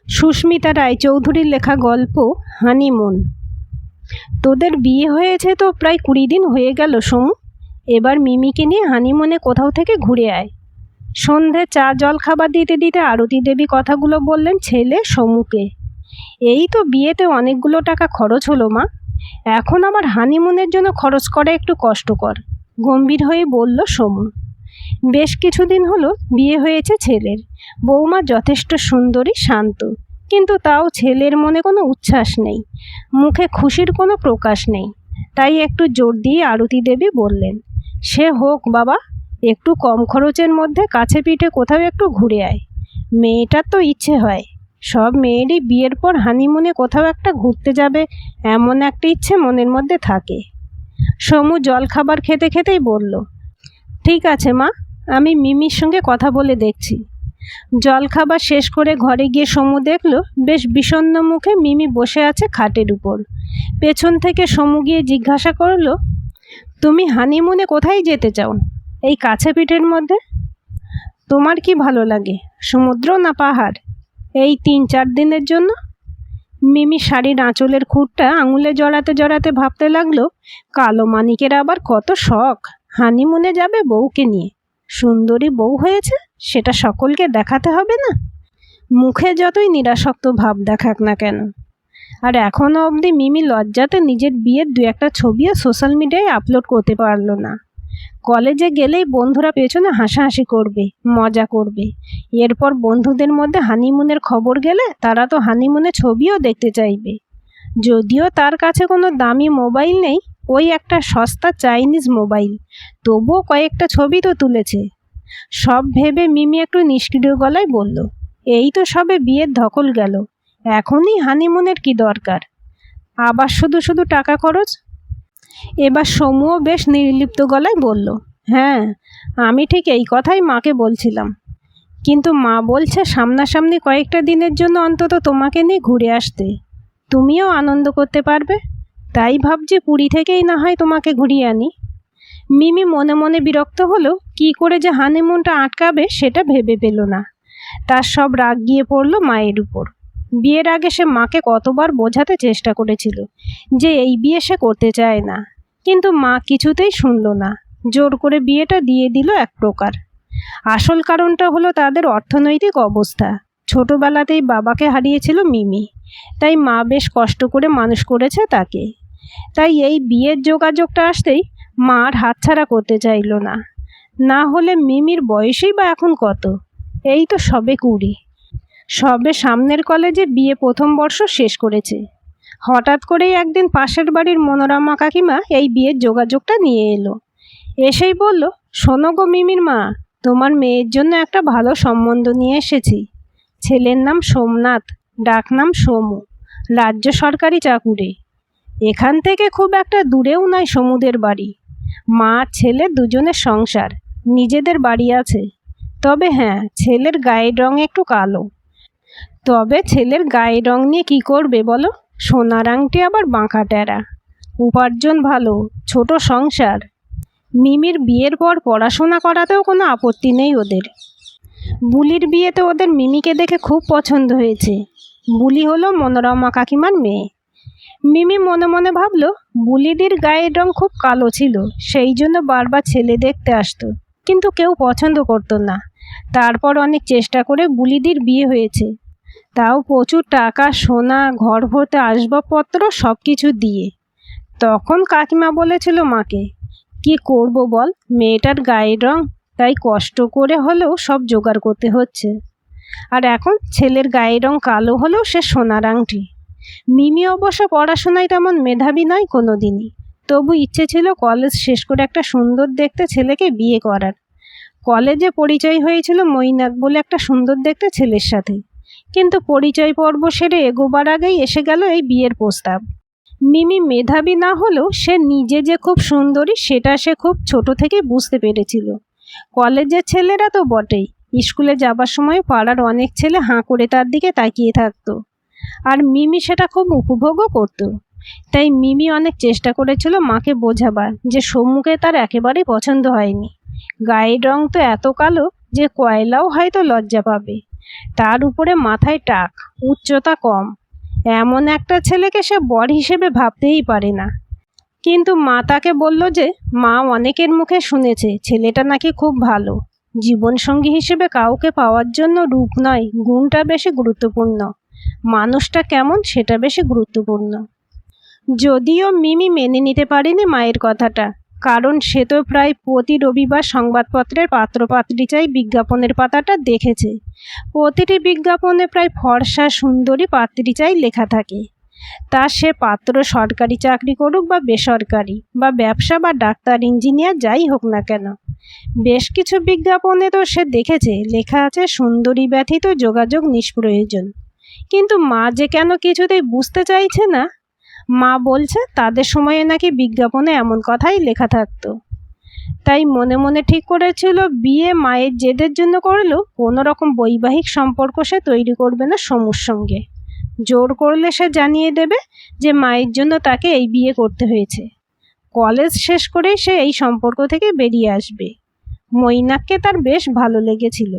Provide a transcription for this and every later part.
সুস্মিতা রায়চৌধুরীর লেখা গল্প হানিমুন। তোদের বিয়ে হয়েছে তো প্রায় 20 দিন হয়ে গেল সমু। এবার মিমিকে নিয়ে হানিমুনে কোথাও থেকে ঘুরে আয়। সন্ধে চা জল খাবার দিতে দিতে আরতি দেবী কথাগুলো বললেন ছেলে সমুকে। এই তো বিয়েতে অনেকগুলো টাকা খরচ হলো মা, এখন আবার হানিমুনের জন্য খরচ করা একটু কষ্টকর, গম্ভীর হয়ে বলল সমু। বেশ কিছুদিন হলো বিয়ে হয়েছে ছেলের। বৌমা যথেষ্ট সুন্দরী, শান্ত, কিন্তু তাও ছেলের মনে কোনো উচ্ছ্বাস নেই, মুখে খুশির কোনো প্রকাশ নেই। তাই একটু জোর দিয়ে আরতি দেবী বললেন, সে হোক বাবা, একটু কম খরচের মধ্যে কাছে পিঠে কোথাও একটু ঘুরে আয়। মেয়েটার তো ইচ্ছে হয়, সব মেয়েরই বিয়ের পর হানিমুনে কোথাও একটা ঘুরতে যাবে, এমন একটা ইচ্ছে মনের মধ্যে থাকে। সমু জল খাবার খেতে খেতেই বলল, ঠিক আছে মা, আমি মিমির সঙ্গে কথা বলে দেখছি। জলখাবার শেষ করে ঘরে গিয়ে সমু দেখল বেশ বিষণ্ণ মুখে মিমি বসে আছে খাটের উপর। পেছন থেকে সমু গিয়ে জিজ্ঞাসা করল, তুমি হানিমুনে কোথায় যেতে চাও? এই কাছে পিঠের মধ্যে? তোমার কি ভালো লাগে, সমুদ্র না পাহাড়? এই 3-4 দিনের জন্য? মিমি শাড়ির আঁচলের খুঁটটা আঙুলে জড়াতে জড়াতে ভাবতে লাগলো, কালো মানিকের আবার কত শখ, হানিমুনে যাবে বউকে নিয়ে। সুন্দরী বউ হয়েছে, সেটা সকলকে দেখাতে হবে না? মুখে যতই নিরাসক্ত ভাব দেখাক না কেন। আর এখনও অবধি মিমি লজ্জাতে নিজের বিয়ের 2-1টা ছবিও সোশ্যাল মিডিয়ায় আপলোড করতে পারলো না। কলেজে গেলেই বন্ধুরা পেছনে হাসাহাসি করবে, মজা করবে। এরপর বন্ধুদের মধ্যে হানিমুনের খবর গেলে তারা তো হানিমুনে ছবিও দেখতে চাইবে। যদিও তার কাছে কোনো দামি মোবাইল নেই, ওই একটা সস্তা চাইনিজ মোবাইল, তবুও কয়েকটা ছবি তো তুলেছে। সব ভেবে মিমি একটু নিষ্ক্রিয় গলায় বলল, এই তো সবে বিয়ের ধকল গেল, এখনই হানিমুনের কি দরকার? আবার শুধু শুধু টাকা খরচ। এবার সমুও বেশ নির্লিপ্ত গলায় বলল, হ্যাঁ, আমি ঠিক এই কথাই মাকে বলছিলাম, কিন্তু মা বলছে সামনাসামনি কয়েকটা দিনের জন্য অন্তত তোমাকে নিয়ে ঘুরে আসতে, তুমিও আনন্দ করতে পারবে। তাই ভাবছি পুরী থেকেই না হয় তোমাকে ঘুরিয়ে আনি। মিমি মনে মনে বিরক্ত হলো, কি করে যে হানিমুনটা আটকাবে সেটা ভেবে পেল না। তার সব রাগ গিয়ে পড়ল মায়ের উপর। বিয়ের আগে সে মাকে কতবার বোঝাতে চেষ্টা করেছিল যে এই বিয়ে সে করতে চায় না, কিন্তু মা কিছুতেই শুনল না, জোর করে বিয়েটা দিয়ে দিল এক প্রকার। আসল কারণটা হলো তাদের অর্থনৈতিক অবস্থা। ছোটবেলাতেই বাবাকে হারিয়েছিল মিমি, তাই মা বেশ কষ্ট করে মানুষ করেছে তাকে। তাই এই বিয়ের যোগাযোগটা আসতেই মা আর হাতছাড়া করতে চাইল না। না হলে মিমির বয়সই বা এখন কত? এই তো সবে 20, সবে সামনের কলেজে বিয়ে প্রথম বর্ষ শেষ করেছে। হঠাৎ করেই একদিন পাশের বাড়ির মনোরমা কাকিমা এই বিয়ের যোগাযোগটা নিয়ে এলো। এসেই বলল, শোনো গো মিমির মা, তোমার মেয়ের জন্য একটা ভালো সম্বন্ধ নিয়ে এসেছি। ছেলের নাম সোমনাথ, ডাকনাম সমু, রাজ্য সরকারি চাকুরে। এখান থেকে খুব একটা দূরেও নয় সমুদের বাড়ি। মা ছেলে দুজনের সংসার, নিজেদের বাড়ি আছে। তবে হ্যাঁ, ছেলের গায়ের রং একটু কালো। তবে ছেলের গায়ের রং নিয়ে কী করবে বলো? সোনার আংটি আবার বাঁকা টেরা, উপার্জন ভালো, ছোট সংসার। মিমির বিয়ের পর পড়াশোনা করাতেও কোনো আপত্তি নেই ওদের। বুলির বিয়েতে ওদের মিমিকে দেখে খুব পছন্দ হয়েছে। বুলি হলো মনোরমা কাকিমার মেয়ে। মিমি মনে মনে ভাবল, বুলিদির গায়ের রং খুব কালো ছিল, সেই জন্য বারবার ছেলে দেখতে আসতো, কিন্তু কেউ পছন্দ করতো না। তারপর অনেক চেষ্টা করে বুলিদির বিয়ে হয়েছে, তাও প্রচুর টাকা, সোনা, ঘর ভরতে আসবাবপত্র সব কিছু দিয়ে। তখন কাকিমা বলেছিল মাকে, কি করব বল, মেয়েটার গায়ের রং, তাই কষ্ট করে হলেও সব জোগাড় করতে হচ্ছে। আর এখন ছেলের গায়ের রং কালো হলেও সে সোনার আংটি। মিমি অবশ্য পড়াশোনায় তেমন মেধাবী নয় কোনো দিনই, তবু ইচ্ছে ছিল কলেজ শেষ করে একটা সুন্দর দেখতে ছেলেকে বিয়ে করার। কলেজে পরিচয় হয়েছিল মৈনাক বলে একটা সুন্দর দেখতে ছেলের সাথে, কিন্তু পরিচয় পর্ব সেরে এগোবার আগেই এসে গেল এই বিয়ের প্রস্তাব। মিমি মেধাবী না হলেও সে নিজে যে খুব সুন্দরী সেটা সে খুব ছোট থেকে বুঝতে পেরেছিল। কলেজের ছেলেরা তো বটেই, স্কুলে যাবার সময় পাড়ার অনেক ছেলে হাঁ করে তার দিকে তাকিয়ে থাকতো, আর মিমি সেটা খুব উপভোগও করত। তাই মিমি অনেক চেষ্টা করেছিল মাকে বোঝাবার যে সমুকে তার একেবারেই পছন্দ হয়নি। গায়ের রং তো এত কালো যে কয়লাও হয়তো লজ্জা পাবে, তার উপরে মাথায় টাক, উচ্চতা কম। এমন একটা ছেলেকে সে বর হিসেবে ভাবতেই পারে না। কিন্তু মা তাকে বলল যে মা অনেকের মুখে শুনেছে ছেলেটা নাকি খুব ভালো। জীবনসঙ্গী হিসেবে কাউকে পাওয়ার জন্য রূপ নয়, গুণটা বেশি গুরুত্বপূর্ণ। মানুষটা কেমন সেটা বেশি গুরুত্বপূর্ণ। যদিও মিমি মেনে নিতে পারেনি মায়ের কথাটা, কারণ সে তো প্রায় প্রতি রবিবার সংবাদপত্রের পাত্রপাত্রী চাই বিজ্ঞাপনের পাতাটা দেখেছে। প্রতিটি বিজ্ঞাপনে প্রায় ফর্সা সুন্দরী পাত্রী চাই লেখা থাকে। তা সে পাত্র সরকারি চাকরি করুক বা বেসরকারি, বা ব্যবসা বা ডাক্তার ইঞ্জিনিয়ার যাই হোক না কেন। বেশ কিছু বিজ্ঞাপনে তো সে দেখেছে লেখা আছে সুন্দরী ব্যথিত যোগাযোগ নিষ্প্রয়োজন। কিন্তু মা যে কেন কিছুতেই বুঝতে চাইছে না। মা বলছে তাদের সময়ে নাকি বিজ্ঞাপনে এমন কথাই লেখা থাকতো। তাই মনে মনে ঠিক করেছিল বিয়ে মায়ের জেদের জন্য করলেও কোনো রকম বৈবাহিক সম্পর্ক সে তৈরি করবে না সমুর সঙ্গে। জোর করলে সে জানিয়ে দেবে যে মায়ের জন্য তাকে এই বিয়ে করতে হয়েছে। কলেজ শেষ করেই সে এই সম্পর্ক থেকে বেরিয়ে আসবে। মৈনাককে তার বেশ ভালো লেগেছিল।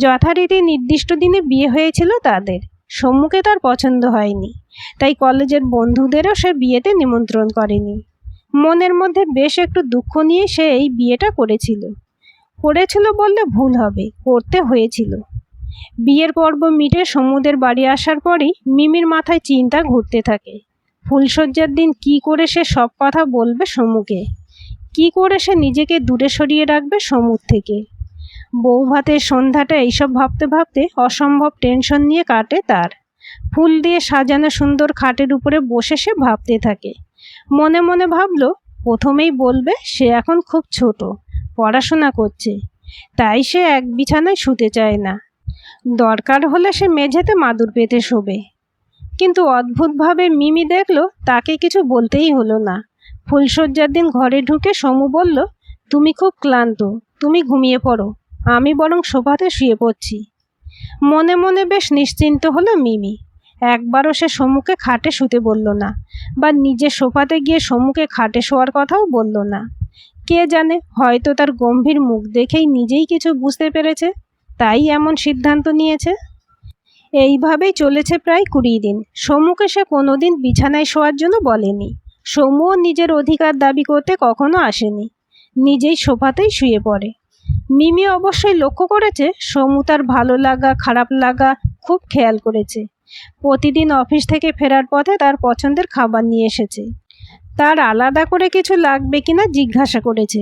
যথারীতি নির্দিষ্ট দিনে বিয়ে হয়েছিল তাদের। সমুকে তার পছন্দ হয়নি, তাই কলেজের বন্ধুদেরও সে বিয়েতে নিমন্ত্রণ করেনি। মনের মধ্যে বেশ একটু দুঃখ নিয়ে সে এই বিয়েটা করেছিল বললে ভুল হবে, করতে হয়েছিল। বিয়ের পর্ব মিটে সমুদের বাড়ি আসার পরই মিমির মাথায় চিন্তা ঘুরতে থাকে। ফুলশয্যার দিন কি করে সে সব কথা বলবে সমুকে, কি করে সে নিজেকে দূরে সরিয়ে রাখবে সমুর থেকে। বউ ভাতের সন্ধ্যাটা এইসব ভাবতে ভাবতে অসম্ভব টেনশন নিয়ে কাটে তার। ফুল দিয়ে সাজানো সুন্দর খাটের উপরে বসে সে ভাবতে থাকে। মনে মনে ভাবল প্রথমেই বলবে সে এখন খুব ছোট, পড়াশোনা করছে, তাই সে এক বিছানায় শুতে চায় না। দরকার হলে সে মেঝেতে মাদুর পেতে শোবে। কিন্তু অদ্ভুতভাবে মিমি দেখল তাকে কিছু বলতেই হলো না। ফুলশয্যার দিন ঘরে ঢুকে সমু বলল, তুমি খুব ক্লান্ত, তুমি ঘুমিয়ে পড়ো, আমি বরং সোফাতে শুয়ে পড়ছি। মনে মনে বেশ নিশ্চিন্ত হলো মিমি। একবারও সে সমুকে খাটে শুতে বলল না, বা নিজে সোফাতে গিয়ে সমুকে খাটে শোয়ার কথাও বলল না। কে জানে, হয়তো তার গম্ভীর মুখ দেখেই নিজেই কিছু বুঝতে পেরেছে, তাই এমন সিদ্ধান্ত নিয়েছে। এইভাবেই চলেছে প্রায় 20 দিন। সমুকে সে কোনোদিন বিছানায় শোয়ার জন্য বলেনি। সমুও নিজের অধিকার দাবি করতে কখনো আসেনি, নিজেই সোফাতেই শুয়ে পড়ে। মিমি অবশ্যই লক্ষ্য করেছে সমু তার ভালো লাগা খারাপ লাগা খুব খেয়াল করেছে। প্রতিদিন অফিস থেকে ফেরার পথে তার পছন্দের খাবার নিয়ে এসেছে। তার আলাদা করে কিছু লাগবে কিনা জিজ্ঞাসা করেছে।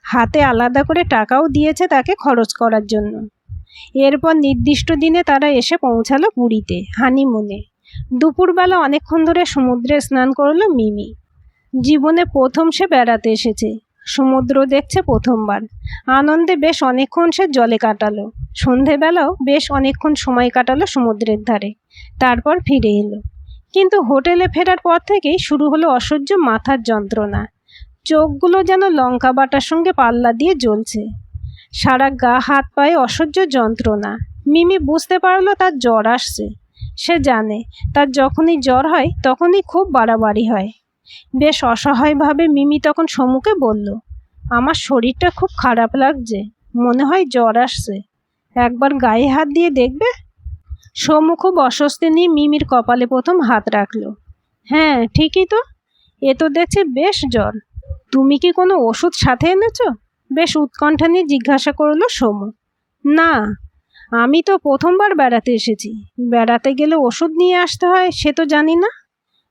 হাতে আলাদা করে টাকাও দিয়েছে তাকে খরচ করার জন্য। এরপর নির্দিষ্ট দিনে তারা এসে পৌঁছালো পুরীতে হানিমুনে। দুপুরবেলা অনেকক্ষণ ধরে সমুদ্রে স্নান করলো মিমি। জীবনে প্রথম সে বেড়াতে এসেছে, সমুদ্র দেখছে প্রথমবার। আনন্দে বেশ অনেকক্ষণ সে জলে কাটালো। সন্ধেবেলাও বেশ অনেকক্ষণ সময় কাটালো সমুদ্রের ধারে, তারপর ফিরে এলো। কিন্তু হোটেলে ফেরার পর থেকেই শুরু হলো অসহ্য মাথার যন্ত্রণা। চোখগুলো যেন লঙ্কা বাটার সঙ্গে পাল্লা দিয়ে জ্বলছে। সারা গা হাত পায়ে অসহ্য যন্ত্রণা। মিমি বুঝতে পারলো তার জ্বর আসছে। সে জানে তার যখনই জ্বর হয় তখনই খুব বাড়াবাড়ি হয়। বেশ অসহায়ভাবে মিমি তখন সমুকে বলল, আমার শরীরটা খুব খারাপ লাগছে, মনে হয় জ্বর আসছে, একবার গায়ে হাত দিয়ে দেখবে। সমু খুব অস্বস্তি নিয়ে মিমির কপালে প্রথম হাত রাখল। হ্যাঁ ঠিকই তো, এ তো দেখছি বেশ জ্বর। তুমি কি কোনো ওষুধ সাথে এনেছো? বেশ উৎকণ্ঠা নিয়ে জিজ্ঞাসা করলো সমু। না, আমি তো প্রথমবার বেড়াতে এসেছি, বেড়াতে গেলে ওষুধ নিয়ে আসতে হয় সে তো জানি না।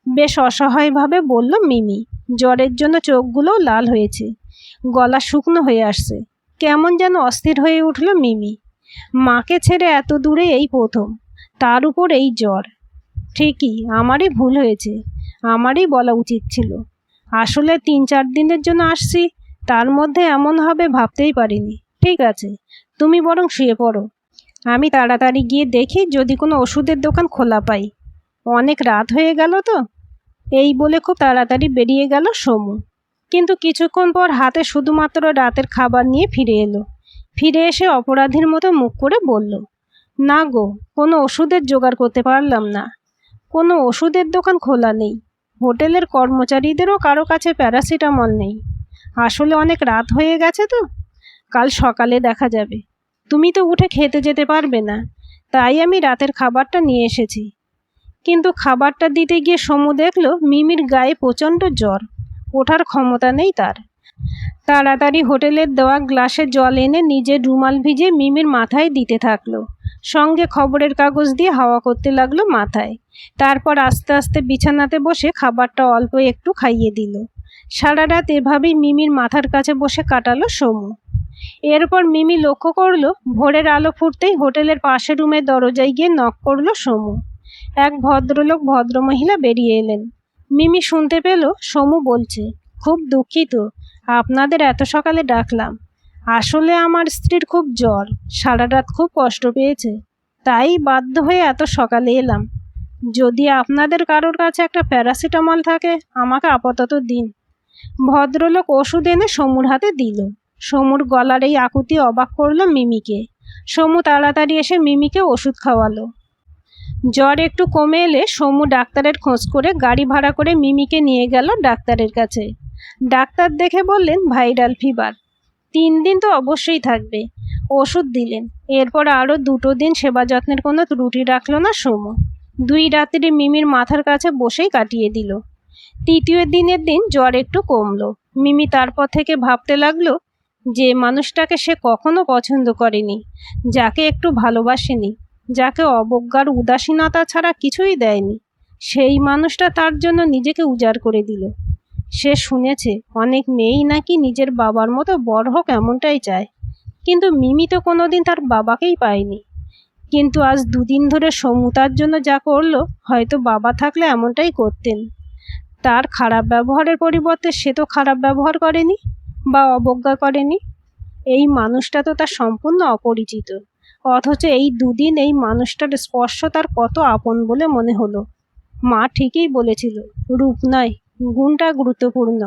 বেশ অসহায়ভাবে বলল মিমি। জ্বরের জন্য চোখগুলোও লাল হয়েছে, গলা শুকনো হয়ে আসছে। কেমন যেন অস্থির হয়ে উঠল মিমি। মাকে ছেড়ে এত দূরে এই প্রথম, তার উপর এই জ্বর। ঠিকই, আমারই ভুল হয়েছে, আমারই বলা উচিত ছিল। আসলে 3-4 দিনের জন্য আসছি, তার মধ্যে এমন হবে ভাবতেই পারিনি। ঠিক আছে, তুমি বরং শুয়ে পড়ো, আমি তাড়াতাড়ি গিয়ে দেখি যদি কোনো ওষুধের দোকান খোলা পাই। অনেক রাত হয়ে গেল তো। এই বলে খুব তাড়াতাড়ি বেরিয়ে গেল সমু। কিন্তু কিছুক্ষণ পর হাতে শুধুমাত্র রাতের খাবার নিয়ে ফিরে এলো। ফিরে এসে অপরাধীর মতো মুখ করে বলল, না গো, কোনো ওষুধের জোগাড় করতে পারলাম না। কোনো ওষুধের দোকান খোলা নেই, হোটেলের কর্মচারীদেরও কারো কাছে প্যারাসিটামল নেই। আসলে অনেক রাত হয়ে গেছে তো, কাল সকালে দেখা যাবে। তুমি তো উঠে খেতে যেতে পারবে না, তাই আমি রাতের খাবারটা নিয়ে এসেছি। কিন্তু খাবারটা দিতে গিয়ে সমু দেখল মিমির গায়ে প্রচণ্ড জ্বর, ওঠার ক্ষমতা নেই তার। তাড়াতাড়ি হোটেলের দেওয়া গ্লাসে জল এনে নিজের রুমাল ভিজে মিমির মাথায় দিতে থাকলো, সঙ্গে খবরের কাগজ দিয়ে হাওয়া করতে লাগলো মাথায়। তারপর আস্তে আস্তে বিছানাতে বসে খাবারটা অল্প একটু খাইয়ে দিল। সারা রাত এভাবেই মিমির মাথার কাছে বসে কাটালো সমু। এরপর মিমি লক্ষ্য করলো ভোরের আলো ফুটতেই হোটেলের পাশের রুমের দরজায় গিয়ে নক করলো সমু। এক ভদ্রলোক ভদ্রমহিলা বেরিয়ে এলেন। মিমি শুনতে পেল সমু বলছে, খুব দুঃখিত আপনাদের এত সকালে ডাকলাম। আসলে আমার স্ত্রীর খুব জ্বর, সারা রাত খুব কষ্ট পেয়েছে, তাই বাধ্য হয়ে এত সকালে এলাম। যদি আপনাদের কারোর কাছে একটা প্যারাসিটামল থাকে আমাকে আপাতত দিন। ভদ্রলোক ওষুধ এনে সমুর হাতে দিল। সমুর গলার এই আকুতি অবাক করলো মিমিকে। সমু তাড়াতাড়ি এসে মিমিকে ওষুধ খাওয়ালো। জ্বর একটু কমে এলে সমু ডাক্তারের খোঁজ করে গাড়ি ভাড়া করে মিমিকে নিয়ে গেল ডাক্তারের কাছে। ডাক্তার দেখে বললেন ভাইরাল ফিভার, 3 দিন তো অবশ্যই থাকবে। ওষুধ দিলেন। এরপর আরও 2 দিন সেবা যত্নের কোনো ত্রুটি রাখলো না সমু। 2 রাত্রি মিমির মাথার কাছে বসেই কাটিয়ে দিল। 3য় দিনের দিন জ্বর একটু কমলো। মিমি তারপর থেকে ভাবতে লাগলো যে মানুষটাকে সে কখনো পছন্দ করেনি, যাকে একটু ভালোবাসেনি, যাকে অবজ্ঞার উদাসীনতা ছাড়া কিছুই দেয়নি, সেই মানুষটা তার জন্য নিজেকে উজাড় করে দিল। সে শুনেছে অনেক মেয়েই নাকি নিজের বাবার মতো বড় হোক এমনটাই চায়, কিন্তু মিমি তো কোনোদিন তার বাবাকেই পায়নি। কিন্তু আজ 2 দিন ধরে সমু তার জন্য যা করলো, হয়তো বাবা থাকলে এমনটাই করতেন। তার খারাপ ব্যবহারের পরিবর্তে সে তো খারাপ ব্যবহার করেনি বা অবজ্ঞা করেনি। এই মানুষটা তো তার সম্পূর্ণ অপরিচিত, অথচ এই 2 দিন এই মানুষটার স্পর্শ তার কত আপন বলে মনে হলো। মা ঠিকই বলেছিল, রূপ নয় গুণটা গুরুত্বপূর্ণ।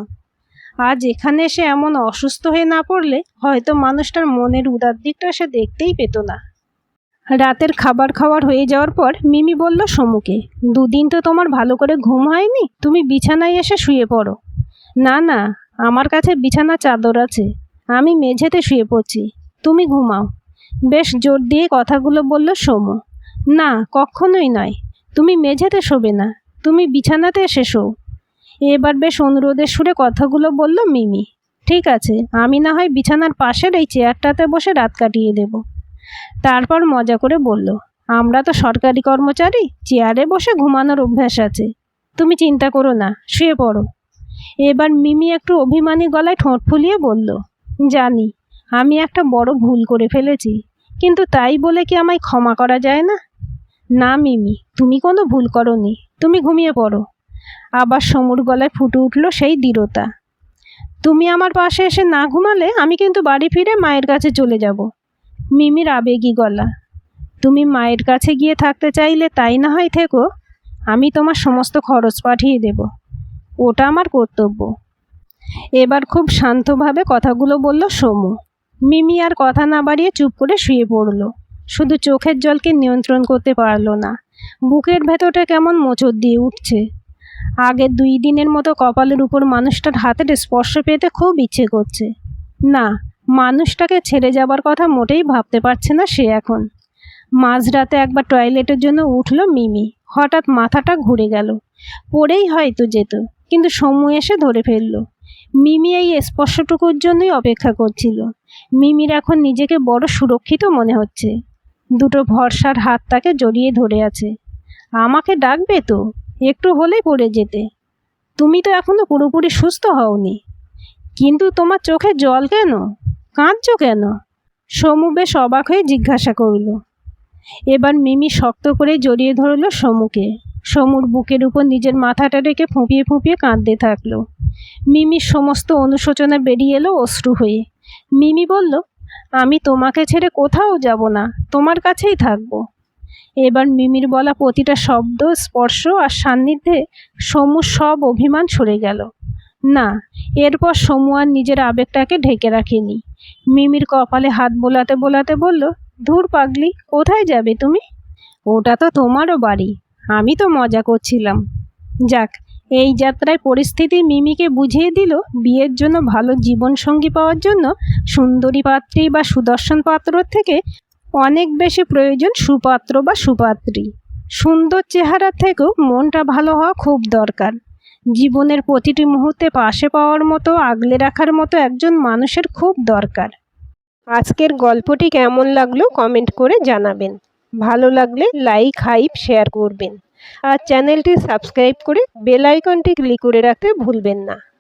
আজ এখানে এসে এমন অসুস্থ হয়ে না পড়লে হয়তো মানুষটার মনের উদার দিকটা সে দেখতেই পেত না। রাতের খাবার খাওয়ার হয়ে যাওয়ার পর মিমি বলল সমুকে, 2 দিন তো তোমার ভালো করে ঘুম হয়নি, তুমি বিছানায় এসে শুয়ে পড়ো। না না, আমার কাছে বিছানা চাদর আছে, আমি মেঝেতে শুয়ে পড়ছি, তুমি ঘুমাও। বেশ জোর দিয়ে কথাগুলো বলল সমু। না, কখনোই নয়, তুমি মেঝেতে শোবে না, তুমি বিছানাতে এসে শো। এবার বেশ অনুরোধের সুরে কথাগুলো বলল মিমি। ঠিক আছে, আমি না হয় বিছানার পাশের এই চেয়ারটাতে বসে রাত কাটিয়ে দেব। তারপর মজা করে বলল, আমরা তো সরকারি কর্মচারী, চেয়ারে বসে ঘুমানোর অভ্যাস আছে, তুমি চিন্তা করো না, শুয়ে পড়ো। এবার মিমি একটু অভিমানী গলায় ঠোঁট ফুলিয়ে বলল, জানি আমি একটা বড় ভুল করে ফেলেছি, কিন্তু তাই বলে কি আমায় ক্ষমা করা যায় না? না মিমি, তুমি কোনো ভুল করনি, তুমি ঘুমিয়ে পড়ো। আবার সমুর গলায় ফুটে উঠল সেই দৃঢ়তা। তুমি আমার পাশে এসে না ঘুমালে আমি কিন্তু বাড়ি ফিরে মায়ের কাছে চলে যাব। মিমির আবেগী গলা। তুমি মায়ের কাছে গিয়ে থাকতে চাইলে তাই না হয় থেকো, আমি তোমার সমস্ত খরচ পাঠিয়ে দেব, ওটা আমার কর্তব্য। এবার খুব শান্তভাবে কথাগুলো বলল সমু। মিমি আর কথা না বাড়িয়ে চুপ করে শুয়ে পড়ল। শুধু চোখের জলকে নিয়ন্ত্রণ করতে পারল না, বুকের ভেতরটা কেমন মোচড় দিয়ে উঠছে। আগের 2 দিনের মতো কপালের উপর মানুষটার হাতের স্পর্শ পেতে খুব ইচ্ছে করছে। না, মানুষটাকে ছেড়ে যাবার কথা মোটেই ভাবতে পারছে না সে এখন। মাঝরাতে একবার টয়লেটের জন্য উঠল মিমি, হঠাৎ মাথাটা ঘুরে গেল, পড়েই হয়তো যেত, কিন্তু সমু এসে ধরে ফেলল। মিমি এই স্পর্শটুকুর জন্যই অপেক্ষা করছিল। মিমির এখন নিজেকে বড় সুরক্ষিত মনে হচ্ছে। 2 ভরসার হাত তাকে জড়িয়ে ধরে আছে। আমাকে ডাকবে তো, একটু হলেই পড়ে যেতে। তুমি তো এখনো পুরোপুরি সুস্থ হওনি, কিন্তু তোমার চোখে জল কেন, কাঁদছো কেন? সমু বেশ অবাক হয়ে জিজ্ঞাসা করল। এবার মিমি শক্ত করে জড়িয়ে ধরল সমুকে। সমুর বুকের উপর নিজের মাথাটা রেখে ফুঁপিয়ে ফুঁপিয়ে কাঁদতে থাকলো। মিমির সমস্ত অনুশোচনা বেরিয়ে এলো অশ্রু হয়ে। মিমি বলল, আমি তোমাকে ছেড়ে কোথাও যাব না, তোমার কাছেই থাকবো। এবার মিমির বলা প্রতিটা শব্দ, স্পর্শ আর সান্নিধ্যে সমুর সব অভিমান সরে গেল। না, এরপর সমু আর নিজের আবেগটাকে ঢেকে রাখেনি। মিমির কপালে হাত বোলাতে বোলাতে বলল, ধুর পাগলি, কোথায় যাবে তুমি? ওটা তো তোমারও বাড়ি, আমি তো মজা করছিলাম। যাক, এই যাত্রায় পরিস্থিতি মিমিকে বুঝিয়ে দিল বিয়ের জন্য ভালো জীবনসঙ্গী পাওয়ার জন্য সুন্দরী পাত্রী বা সুদর্শন পাত্রর থেকে অনেক বেশি প্রয়োজন সুপাত্র বা সুপাত্রী। সুন্দর চেহারা থেকেও মনটা ভালো হওয়া খুব দরকার। জীবনের প্রতিটি মুহূর্তে পাশে পাওয়ার মতো, আগলে রাখার মতো একজন মানুষের খুব দরকার। আজকের গল্পটি কেমন লাগলো কমেন্ট করে জানাবেন। ভালো লাগলে লাইক, হাইপ, শেয়ার করবেন। আর চ্যানেলটি সাবস্ক্রাইব করে বেল আইকনটি ক্লিক করে রাখতে ভুলবেন না।